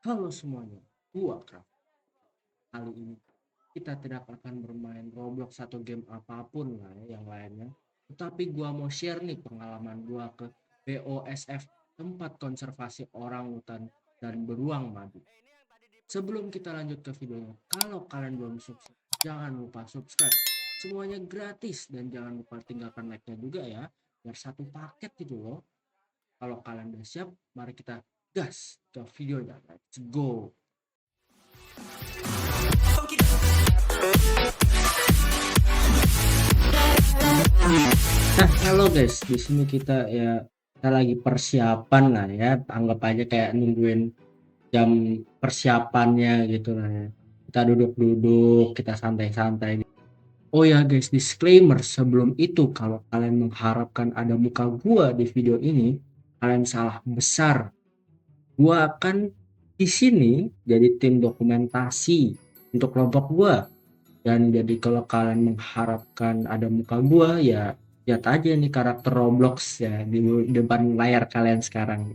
Halo semuanya, gua Kak. Kali ini kita tidak akan bermain Roblox atau game apapun lah ya, yang lainnya. Tetapi gua mau share nih pengalaman gua ke BOSF, tempat konservasi orang hutan dan beruang madu. Sebelum kita lanjut ke videonya, kalau kalian belum subscribe, jangan lupa subscribe. Semuanya gratis dan jangan lupa tinggalkan like-nya juga ya, biar satu paket gitu loh. Kalau kalian udah siap, mari kita gas ke videonya. Let's go. Nah, halo guys, di sini kita lagi persiapan lah ya, anggap aja kayak nungguin jam persiapannya gitu lah ya. Kita duduk-duduk, kita santai-santai. Oh ya guys, disclaimer sebelum itu kalau kalian mengharapkan ada muka gua di video ini, kalian salah besar. Gua akan di sini jadi tim dokumentasi untuk kelompok gua. Dan jadi kalau kalian mengharapkan ada muka gua ya lihat aja nih karakter Roblox ya di depan layar kalian sekarang.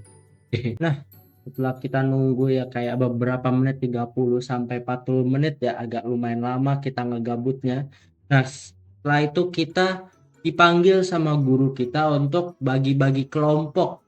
Nah, setelah kita nunggu ya kayak beberapa menit 30 sampai 40 menit ya agak lumayan lama kita ngegabutnya. Nah, setelah itu kita dipanggil sama guru kita untuk bagi-bagi kelompok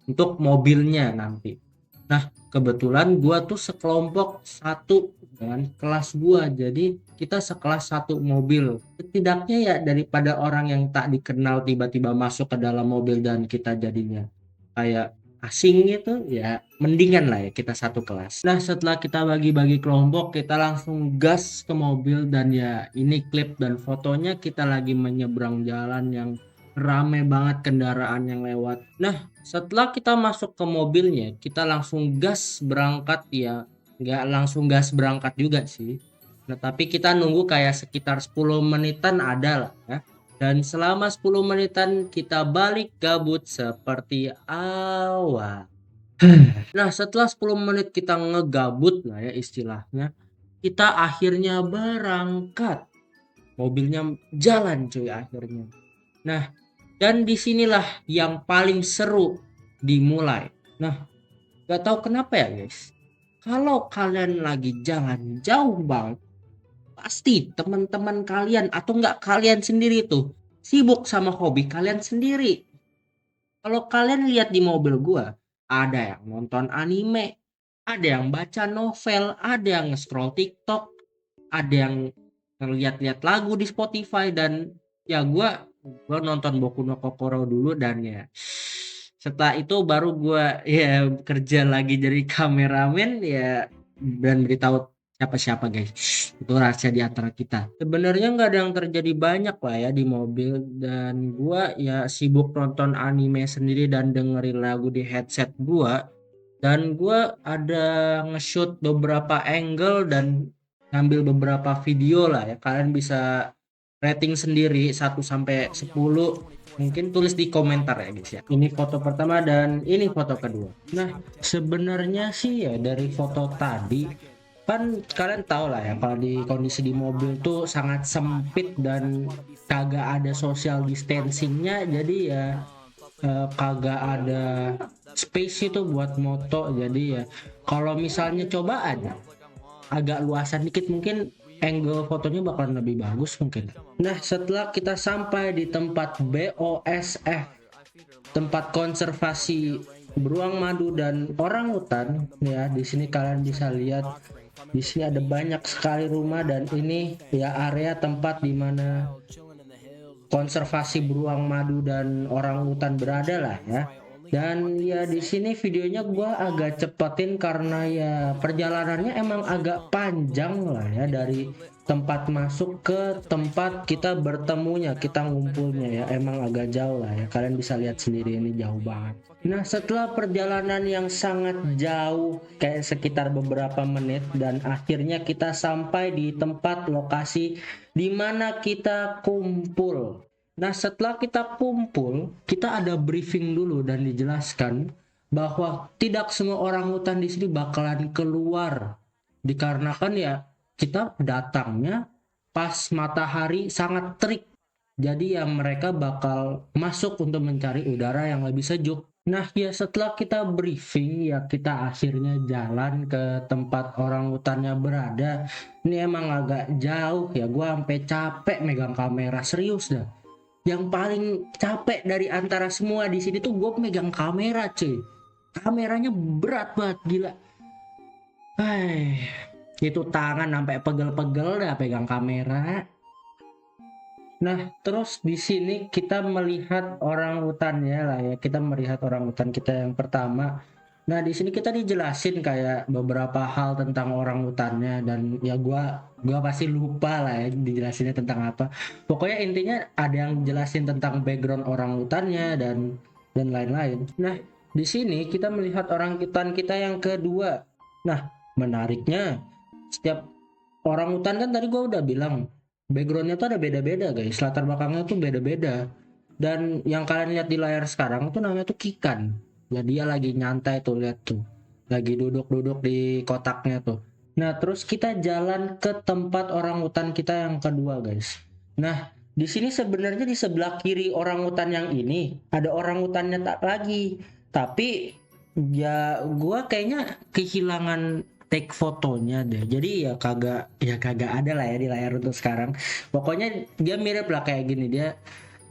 untuk mobilnya nanti. Nah, kebetulan gua tuh sekelompok satu dengan kelas gua. Jadi kita sekelas satu mobil. Setidaknya ya daripada orang yang tak dikenal tiba-tiba masuk ke dalam mobil dan kita jadinya kayak asing gitu ya, mendingan lah ya kita satu kelas. Nah, setelah kita bagi-bagi kelompok, kita langsung gas ke mobil dan ya ini klip dan fotonya kita lagi menyeberang jalan yang rame banget kendaraan yang lewat. Nah, setelah kita masuk ke mobilnya, kita langsung gas berangkat ya. Nggak langsung gas berangkat juga sih. Nah, tapi kita nunggu kayak sekitar 10 menitan ada lah ya. Dan selama 10 menitan kita balik gabut seperti awal. Nah, setelah 10 menit kita ngegabut lah ya istilahnya, kita akhirnya berangkat. Mobilnya jalan cuy akhirnya. Nah, dan disinilah yang paling seru dimulai. Nah, gak tahu kenapa ya guys. Kalau kalian lagi jalan jauh banget, pasti teman-teman kalian atau enggak kalian sendiri tuh sibuk sama hobi kalian sendiri. Kalau kalian lihat di mobil gua, ada yang nonton anime, ada yang baca novel, ada yang scroll TikTok, ada yang ngeliat-liat lagu di Spotify dan ya gua nonton Boku no Kokoro dulu dan ya setelah itu baru gua ya kerja lagi jadi kameramen ya dan beritahu siapa-siapa guys. Itu rahasia di antara kita. Sebenarnya nggak ada yang terjadi banyak lah ya di mobil dan gua ya sibuk nonton anime sendiri dan dengerin lagu di headset gua dan gua ada nge-shoot beberapa angle dan ngambil beberapa video lah ya. Kalian bisa rating sendiri 1 sampai 10. Mungkin tulis di komentar ya guys ya. Ini foto pertama dan ini foto kedua. Nah, sebenarnya sih ya dari foto tadi kan kalian tahu lah ya kalau di kondisi di mobil tuh sangat sempit dan kagak ada social distancingnya jadi ya kagak ada space itu buat moto jadi ya kalau misalnya coba ada agak luasan dikit mungkin angle fotonya bakalan lebih bagus mungkin. Nah, setelah kita sampai di tempat BOSF, tempat konservasi beruang madu dan orang hutan ya, di sini kalian bisa lihat di sini ada banyak sekali rumah dan ini ya area tempat di mana konservasi beruang madu dan orang hutan berada lah ya. Dan ya di sini videonya gua agak cepetin karena ya perjalanannya emang agak panjang lah ya dari tempat masuk ke tempat kita bertemunya, kita ngumpulnya ya emang agak jauh lah ya. Kalian bisa lihat sendiri ini jauh banget. Nah, setelah perjalanan yang sangat jauh kayak sekitar beberapa menit dan akhirnya kita sampai di tempat lokasi di mana kita kumpul. Nah, setelah kita kumpul, kita ada briefing dulu dan dijelaskan bahwa tidak semua orang hutan di sini bakalan keluar. Dikarenakan ya kita datangnya pas matahari sangat terik. Jadi ya mereka bakal masuk untuk mencari udara yang lebih sejuk. Nah, ya setelah kita briefing, ya kita akhirnya jalan ke tempat orangutannya berada. Ini emang agak jauh ya, gua sampai capek megang kamera, serius dah. Yang paling capek dari antara semua di sini tuh gue megang kamera, cuy. Kameranya berat banget, gila. Hai, itu tangan sampai pegel-pegel dah pegang kamera. Nah, terus di sini kita melihat orang hutannya lah ya. Kita melihat orang hutan kita yang pertama. Nah, di sini kita dijelasin kayak beberapa hal tentang orang hutannya dan ya gua pasti lupa lah ya dijelasinnya tentang apa. Pokoknya intinya ada yang jelasin tentang background orang hutannya dan lain-lain. Nah, di sini kita melihat orang hutan kita yang kedua. Nah, menariknya setiap orang hutan kan tadi gua udah bilang backgroundnya tuh ada beda-beda guys, latar belakangnya tuh beda-beda. Dan yang kalian lihat di layar sekarang tuh namanya tuh Kikan. Ya dia lagi nyantai tuh, lihat tuh. Lagi duduk-duduk di kotaknya tuh. Nah, terus kita jalan ke tempat orang hutan kita yang kedua, guys. Nah, di sini sebenarnya di sebelah kiri orang hutan yang ini ada orang hutannya tak lagi. Tapi ya gua kayaknya kehilangan take fotonya deh. Jadi ya kagak ada lah ya di layar untuk sekarang. Pokoknya dia mirip lah kayak gini,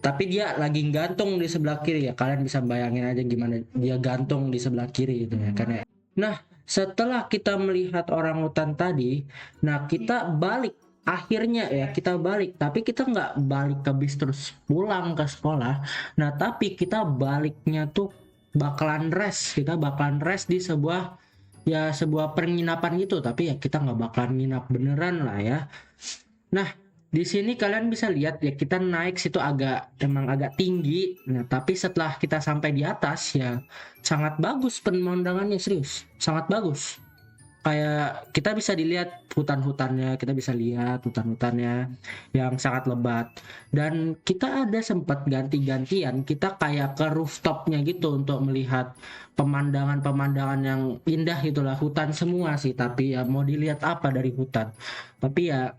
tapi dia lagi gantung di sebelah kiri ya. Kalian bisa bayangin aja gimana dia gantung di sebelah kiri gitu ya kan ya. Nah, setelah kita melihat orang hutan tadi, nah kita balik. Akhirnya ya kita balik, tapi kita nggak balik ke bis terus pulang ke sekolah. Nah, tapi kita baliknya tuh bakalan rest. Kita bakalan rest di sebuah penginapan gitu, tapi ya kita nggak bakalan nginap beneran lah ya. Nah, di sini kalian bisa lihat ya kita naik situ emang agak tinggi. Nah, tapi setelah kita sampai di atas ya sangat bagus pemandangannya, serius. Sangat bagus. Kayak kita bisa dilihat hutan-hutannya, kita bisa lihat hutan-hutannya yang sangat lebat. Dan kita ada sempat ganti-gantian, kita kayak ke rooftopnya gitu untuk melihat pemandangan-pemandangan yang indah itulah, hutan semua sih, tapi ya mau dilihat apa dari hutan. Tapi ya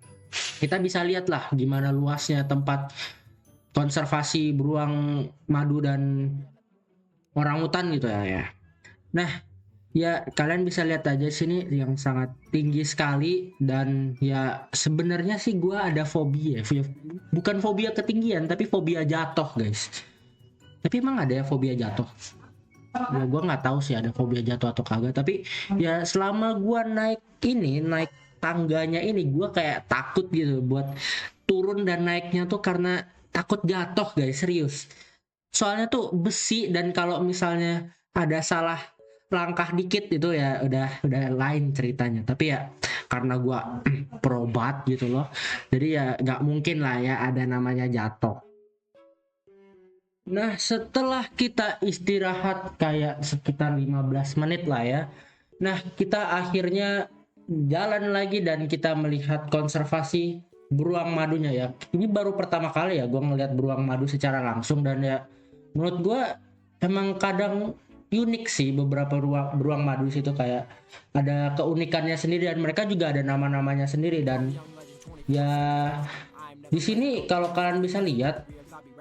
kita bisa lihat lah gimana luasnya tempat konservasi beruang madu dan orangutan gitu ya. Nah, ya kalian bisa lihat aja sini yang sangat tinggi sekali dan ya sebenarnya sih gua ada fobia. Bukan fobia ketinggian tapi fobia jatuh, guys. Tapi emang ada ya fobia jatuh? Ya gua nggak tahu sih ada fobia jatuh atau kagak, tapi ya selama gua naik tangganya ini gua kayak takut gitu buat turun dan naiknya tuh karena takut jatuh, guys, serius. Soalnya tuh besi dan kalau misalnya ada salah langkah dikit itu ya udah lain ceritanya. Tapi ya karena gua probat gitu loh. Jadi ya nggak mungkin lah ya ada namanya jatuh. Nah, setelah kita istirahat kayak sekitar 15 menit lah ya. Nah, kita akhirnya jalan lagi dan kita melihat konservasi beruang madunya ya. Ini baru pertama kali ya gue ngeliat beruang madu secara langsung dan ya menurut gue emang kadang unik sih beberapa beruang madu situ, kayak ada keunikannya sendiri dan mereka juga ada nama-namanya sendiri. Dan ya di sini kalau kalian bisa lihat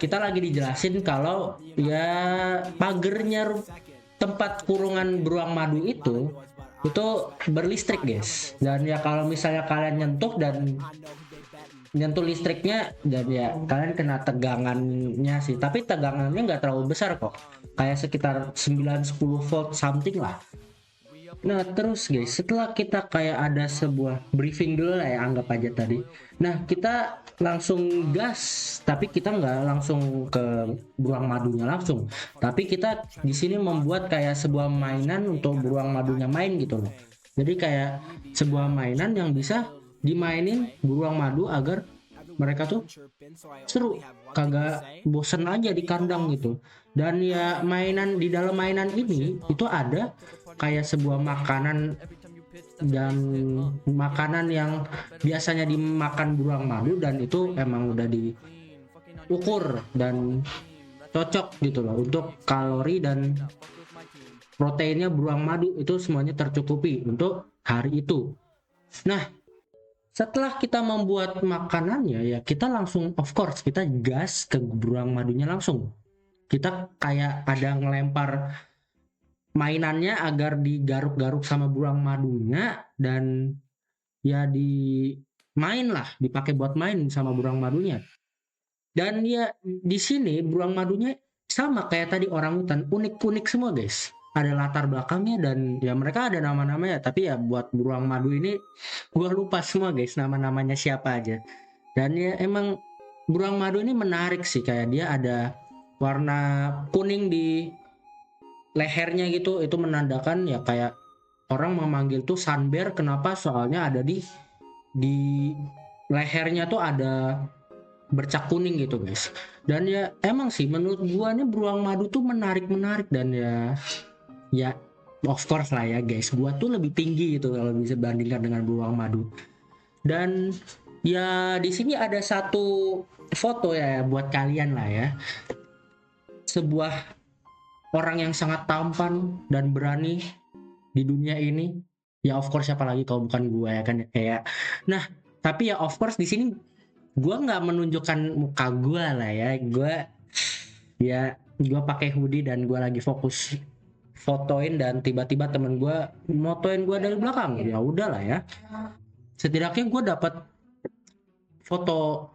kita lagi dijelasin kalau ya pagernya tempat kurungan beruang madu itu berlistrik, guys. Dan ya kalau misalnya kalian nyentuh listriknya dan ya kalian kena tegangannya sih, tapi tegangannya nggak terlalu besar kok, kayak sekitar 9-10 volt something lah. Nah, terus guys, setelah kita kayak ada sebuah briefing dulu lah ya, anggap aja tadi. Nah, kita langsung gas, tapi kita nggak langsung ke beruang madunya langsung. Tapi kita di sini membuat kayak sebuah mainan untuk beruang madunya main gitu loh. Jadi kayak sebuah mainan yang bisa dimainin beruang madu agar mereka tuh seru, kagak bosen aja di kandang gitu. Dan ya mainan di dalam mainan ini itu ada kayak sebuah makanan dan makanan yang biasanya dimakan beruang madu dan itu emang udah diukur dan cocok gitu loh untuk kalori dan proteinnya beruang madu, itu semuanya tercukupi untuk hari itu. Nah, setelah kita membuat makanannya ya kita langsung of course kita gas ke beruang madunya langsung. kita kayak ada ngelempar mainannya agar digaruk-garuk sama beruang madunya, dan ya main lah, dipakai buat main sama beruang madunya. Dan ya di sini beruang madunya sama kayak tadi orangutan, unik-unik semua guys. Ada latar belakangnya dan ya mereka ada nama-namanya. Tapi ya buat beruang madu ini gua lupa semua guys nama-namanya siapa aja. Dan ya emang beruang madu ini menarik sih, kayak dia ada warna kuning di lehernya gitu. Itu menandakan ya kayak orang memanggil tuh sunbear. Kenapa? Soalnya ada di lehernya tuh ada bercak kuning gitu guys. Dan ya emang sih menurut gua nih beruang madu tuh menarik dan ya of course lah ya guys, gua tuh lebih tinggi gitu kalau bisa bandingkan dengan beruang madu. Dan ya di sini ada satu foto ya buat kalian lah ya, sebuah orang yang sangat tampan dan berani di dunia ini. Ya of course siapa lagi kalau bukan gua ya kan, kayak nah. Tapi ya of course di sini gue nggak menunjukkan muka gue lah ya, gue pakai hoodie dan gue lagi fokus fotoin, dan tiba-tiba temen gue motoin gue dari belakang. Ya udahlah ya, setidaknya gue dapat foto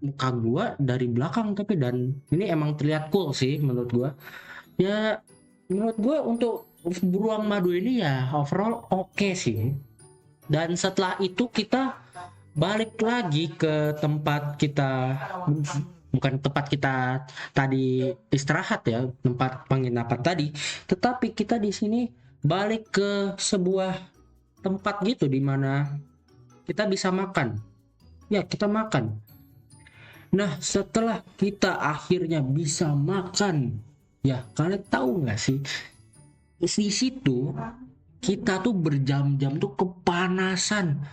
muka gue dari belakang. Tapi dan ini emang terlihat cool sih menurut gue. Ya menurut gue untuk beruang madu ini ya overall oke sih. Dan setelah itu kita balik lagi ke tempat kita, bukan tempat kita tadi istirahat ya, tempat penginapan tadi, tetapi kita di sini balik ke sebuah tempat gitu di mana kita bisa makan. Ya, kita makan. Nah, setelah kita akhirnya bisa makan, ya kalian tahu nggak sih, di situ kita tuh berjam-jam tuh kepanasan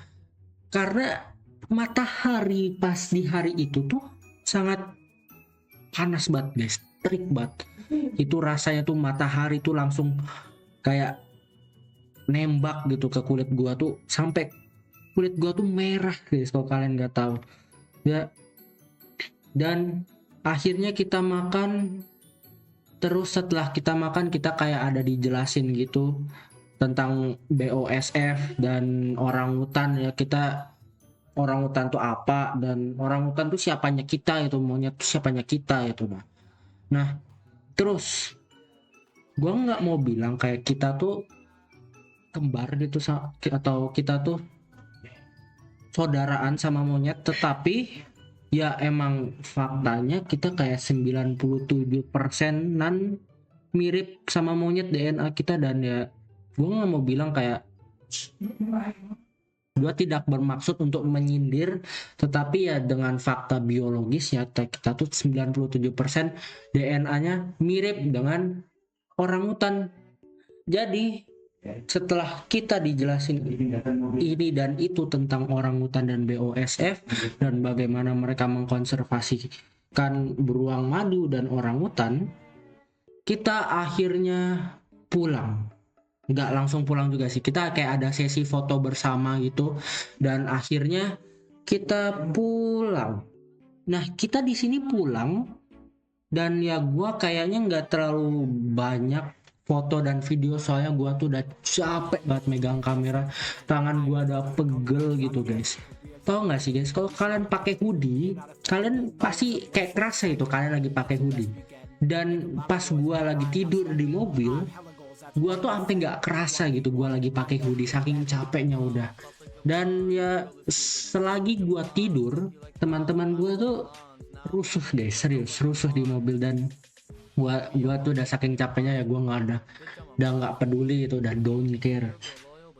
karena matahari pas di hari itu tuh sangat panas banget guys, terik banget. Itu rasanya tuh matahari tuh langsung kayak nembak gitu ke kulit gua tuh, sampai kulit gua tuh merah guys kalau kalian nggak tahu ya. Dan akhirnya kita makan. Terus setelah kita makan kita kayak ada dijelasin gitu tentang BOSF dan orangutan ya. Kita orangutan tuh apa, dan orangutan tuh siapanya kita, itu monyet tuh siapanya kita itu. Nah terus gua nggak mau bilang kayak kita tuh kembar gitu atau kita tuh saudaraan sama monyet, tetapi ya emang faktanya kita kayak 97%-an mirip sama monyet DNA kita. Dan ya gue nggak mau bilang kayak, gue tidak bermaksud untuk menyindir, tetapi ya dengan fakta biologis ya kita tuh 97% DNA-nya mirip dengan orangutan. Jadi setelah kita dijelasin ini dan itu tentang orangutan dan BOSF dan bagaimana mereka mengkonservasikan beruang madu dan orangutan, kita akhirnya pulang. Nggak langsung pulang juga sih, kita kayak ada sesi foto bersama gitu, dan akhirnya kita pulang. Nah kita di sini pulang, dan ya gua kayaknya nggak terlalu banyak foto dan video soalnya gua tuh udah capek banget megang kamera, tangan gua udah pegel gitu guys. Tahu nggak sih guys, kalau kalian pakai hoodie kalian pasti kayak kerasa itu kalian lagi pakai hoodie. Dan pas gua lagi tidur di mobil, gua tuh sampai nggak kerasa gitu gua lagi pakai hoodie saking capeknya udah. Dan ya selagi gua tidur, teman-teman gua tuh rusuh deh, serius rusuh di mobil. Dan gua tuh udah saking capeknya ya, gua udah nggak peduli itu, udah don't care.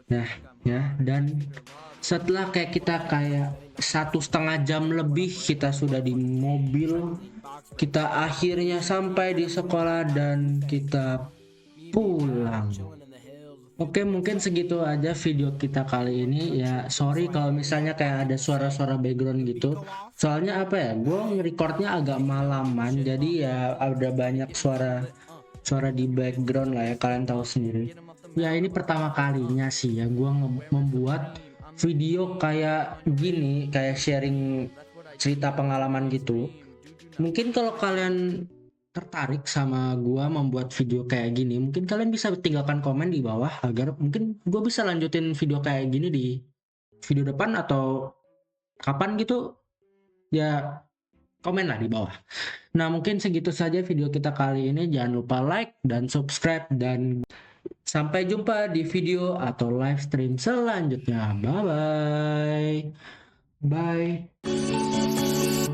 Nah ya, dan setelah kita kayak 1,5 jam lebih kita sudah di mobil, kita akhirnya sampai di sekolah dan kita pulang. Oke, mungkin segitu aja video kita kali ini ya. Sorry kalau misalnya kayak ada suara-suara background gitu, soalnya apa ya, gue nge-recordnya agak malaman, jadi ya ada banyak suara di background lah ya, kalian tahu sendiri ya. Ini pertama kalinya sih ya gue membuat video kayak gini, kayak sharing cerita pengalaman gitu. Mungkin kalau kalian tertarik sama gua membuat video kayak gini, mungkin kalian bisa tinggalkan komen di bawah agar mungkin gua bisa lanjutin video kayak gini di video depan atau kapan gitu. Ya komen lah di bawah. Nah, mungkin segitu saja video kita kali ini. Jangan lupa like dan subscribe dan sampai jumpa di video atau live stream selanjutnya. Bye bye. Bye.